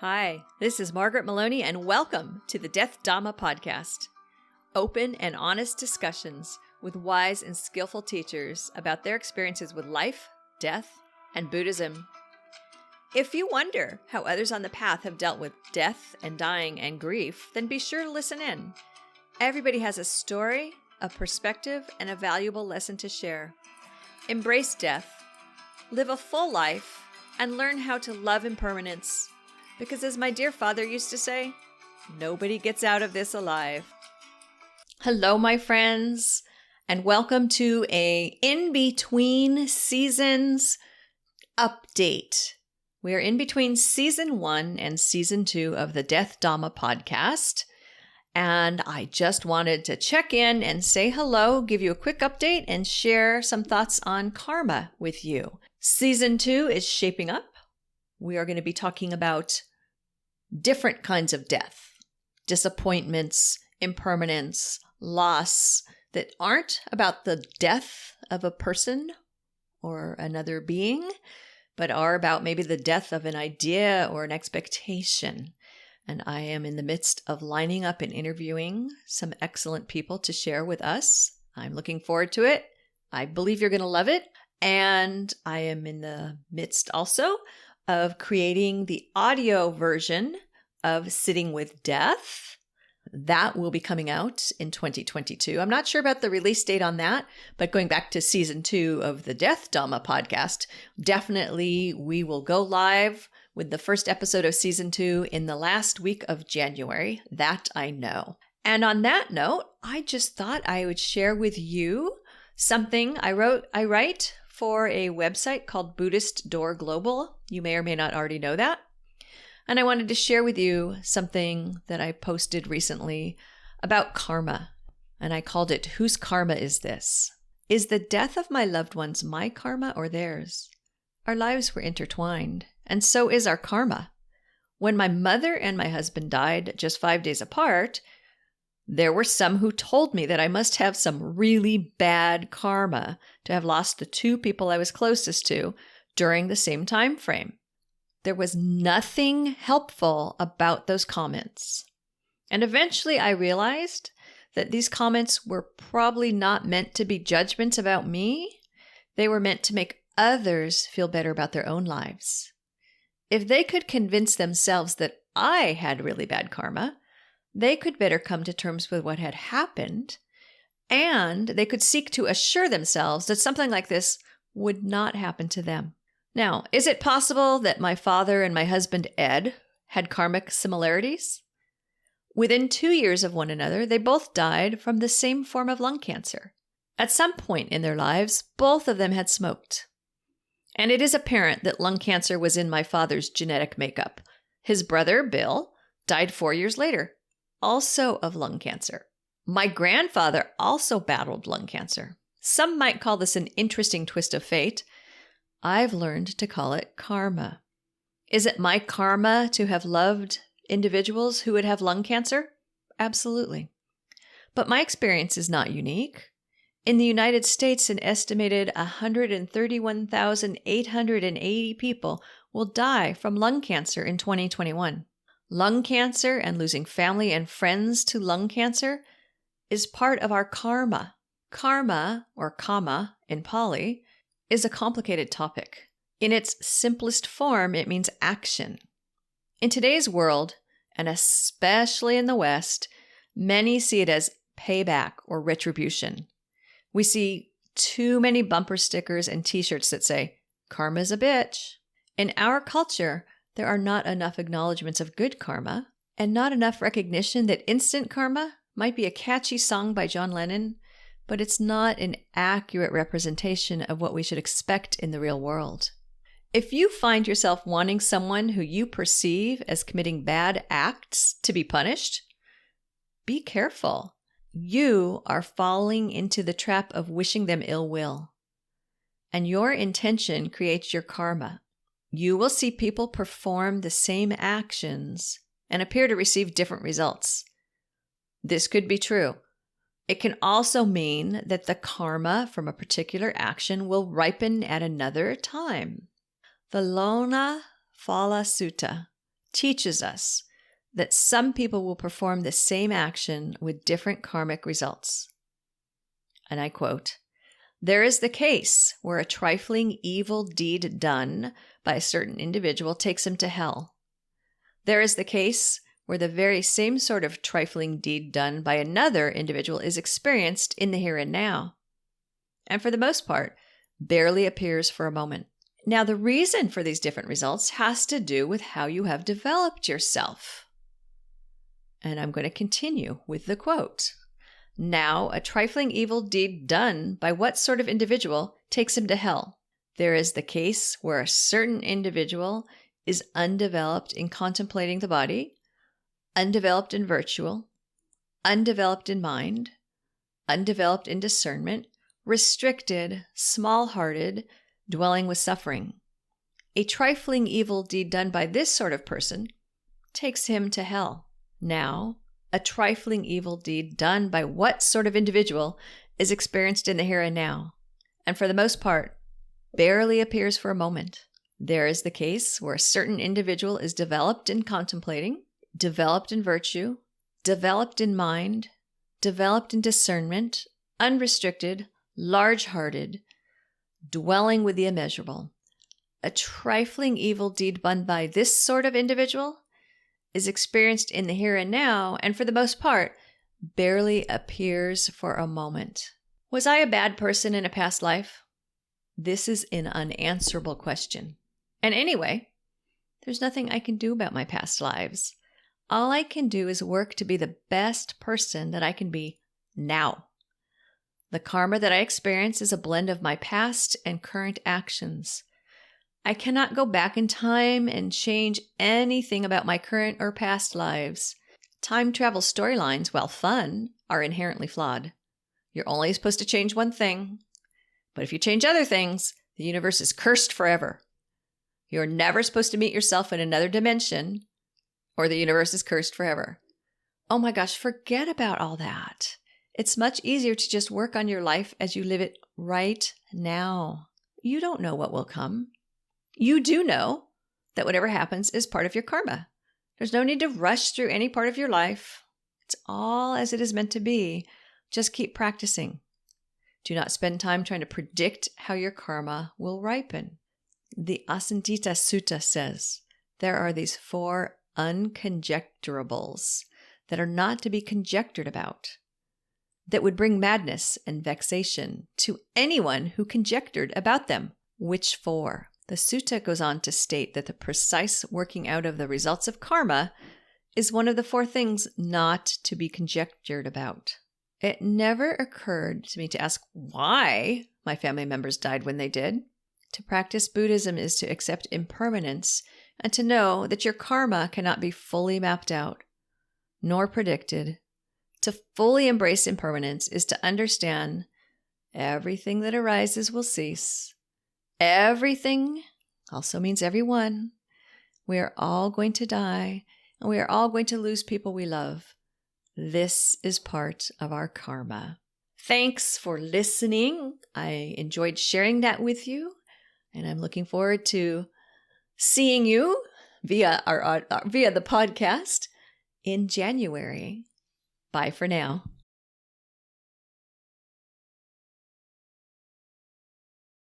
Hi, this is Margaret Meloni, and welcome to the Death Dhamma Podcast. Open and honest discussions with wise and skillful teachers about their experiences with life, death, and Buddhism. If you wonder how others on the path have dealt with death and dying and grief, then be sure to listen in. Everybody has a story, a perspective, and a valuable lesson to share. Embrace death, live a full life, and learn how to love impermanence. Because as my dear father used to say, nobody gets out of this alive. Hello, my friends, and welcome to a in-between seasons update. We are in between season 1 and season 2 of the Death Dhamma Podcast. And I just wanted to check in and say hello, give you a quick update, and share some thoughts on karma with you. Season 2 is shaping up. We are going to be talking about different kinds of death, disappointments, impermanence, loss that aren't about the death of a person or another being, but are about maybe the death of an idea or an expectation. And I am in the midst of lining up and interviewing some excellent people to share with us. I'm looking forward to it. I believe you're going to love it. And I am in the midst also of creating the audio version of Sitting with Death. That will be coming out in 2022. I'm not sure about the release date on that, but going back to season 2 of the Death Dhamma Podcast, definitely we will go live with the first episode of season 2 in the last week of January. That I know. And on that note, I just thought I would share with you something I write for a website called Buddhistdoor Global. You may or may not already know that. And I wanted to share with you something that I posted recently about karma. And I called it, Whose Karma Is This? Is the death of my loved ones my karma or theirs? Our lives were intertwined, and so is our karma. When my mother and my husband died just 5 days apart, there were some who told me that I must have some really bad karma to have lost the 2 people I was closest to during the same time frame. There was nothing helpful about those comments. And eventually I realized that these comments were probably not meant to be judgments about me. They were meant to make others feel better about their own lives. If they could convince themselves that I had really bad karma, they could better come to terms with what had happened, and they could seek to assure themselves that something like this would not happen to them. Now, is it possible that my father and my husband Ed had karmic similarities? Within 2 years of one another, they both died from the same form of lung cancer. At some point in their lives, both of them had smoked. And it is apparent that lung cancer was in my father's genetic makeup. His brother, Bill, died 4 years later, also of lung cancer. My grandfather also battled lung cancer. Some might call this an interesting twist of fate. I've learned to call it karma. Is it my karma to have loved individuals who would have lung cancer? Absolutely. But my experience is not unique. In the United States, an estimated 131,880 people will die from lung cancer in 2021. Lung cancer and losing family and friends to lung cancer is part of our karma. Karma, or Kamma in Pali, is a complicated topic. In its simplest form, it means action. In today's world, and especially in the West, many see it as payback or retribution. We see too many bumper stickers and t-shirts that say, karma's a bitch. In our culture, there are not enough acknowledgments of good karma, and not enough recognition that instant karma might be a catchy song by John Lennon, but it's not an accurate representation of what we should expect in the real world. If you find yourself wanting someone who you perceive as committing bad acts to be punished, be careful. You are falling into the trap of wishing them ill will. And your intention creates your karma. You will see people perform the same actions and appear to receive different results. This could be true. It can also mean that the karma from a particular action will ripen at another time. The Lona Phala Sutta teaches us that some people will perform the same action with different karmic results. And I quote, "There is the case where a trifling evil deed done by a certain individual takes him to hell. There is the case where the very same sort of trifling deed done by another individual is experienced in the here and now, and for the most part, barely appears for a moment. Now, the reason for these different results has to do with how you have developed yourself." And I'm going to continue with the quote. "Now, a trifling evil deed done by what sort of individual takes him to hell? There is the case where a certain individual is undeveloped in contemplating the body, undeveloped in virtue, undeveloped in mind, undeveloped in discernment, restricted, small-hearted, dwelling with suffering. A trifling evil deed done by this sort of person takes him to hell. Now, a trifling evil deed done by what sort of individual is experienced in the here and now, and for the most part, barely appears for a moment. There is the case where a certain individual is developed in contemplating, developed in virtue, developed in mind, developed in discernment, unrestricted, large-hearted, dwelling with the immeasurable. A trifling evil deed done by this sort of individual is experienced in the here and now, and for the most part, barely appears for a moment. Was I a bad person in a past life? This is an unanswerable question. And anyway, there's nothing I can do about my past lives. All I can do is work to be the best person that I can be now. The karma that I experience is a blend of my past and current actions. I cannot go back in time and change anything about my current or past lives. Time travel storylines, while fun, are inherently flawed. You're only supposed to change one thing, but if you change other things, the universe is cursed forever. You're never supposed to meet yourself in another dimension, or the universe is cursed forever. Oh my gosh, forget about all that. It's much easier to just work on your life as you live it right now. You don't know what will come. You do know that whatever happens is part of your karma. There's no need to rush through any part of your life. It's all as it is meant to be. Just keep practicing. Do not spend time trying to predict how your karma will ripen. The Asandita Sutta says there are these 4 unconjecturables that are not to be conjectured about, that would bring madness and vexation to anyone who conjectured about them. Which 4? The sutta goes on to state that the precise working out of the results of karma is one of the 4 things not to be conjectured about. It never occurred to me to ask why my family members died when they did. To practice Buddhism is to accept impermanence and to know that your karma cannot be fully mapped out, nor predicted. To fully embrace impermanence is to understand everything that arises will cease. Everything also means everyone. We are all going to die, and we are all going to lose people we love. This is part of our karma. Thanks for listening. I enjoyed sharing that with you, and I'm looking forward to seeing you via the podcast in January. Bye for now.